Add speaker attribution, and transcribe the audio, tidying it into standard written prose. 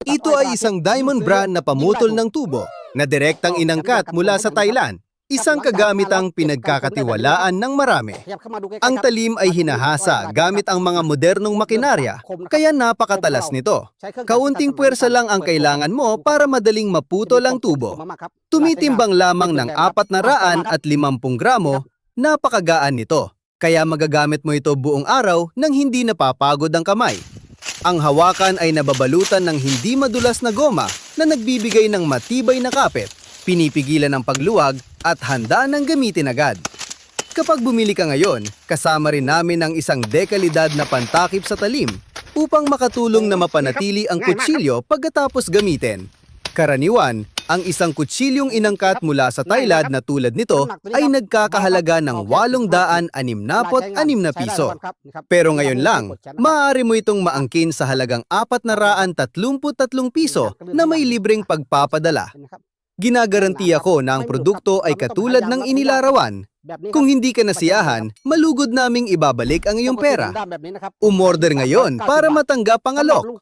Speaker 1: Ito ay isang diamond brand na pamutol ng tubo na direktang inangkat mula sa Thailand. Isang kagamitang pinagkakatiwalaan ng marami. Ang talim ay hinahasa gamit ang mga modernong makinarya, kaya napakatalas nito. Kaunting puwersa lang ang kailangan mo para madaling maputol ang tubo. Tumitimbang lamang ng 450 gramo, napakagaan nito. Kaya magagamit mo ito buong araw nang hindi napapagod ang kamay. Ang hawakan ay nababalutan ng hindi madulas na goma na nagbibigay ng matibay na kapit, pinipigilan ang pagluwag at handa ng gamitin agad. Kapag bumili ka ngayon, kasama rin namin ang isang dekalidad na pantakip sa talim upang makatulong na mapanatili ang kutsilyo pagkatapos gamitin. Karaniwan, ang isang kutsilyong inangkat mula sa Thailand na tulad nito ay nagkakahalaga ng 866 na piso. Pero ngayon lang, maaari mo itong maangkin sa halagang 433 piso na may libreng pagpapadala. Ginagarantiya ko na ang produkto ay katulad ng inilarawan. Kung hindi ka nasiyahan, malugod naming ibabalik ang iyong pera. Umorder ngayon para matanggap ang alok.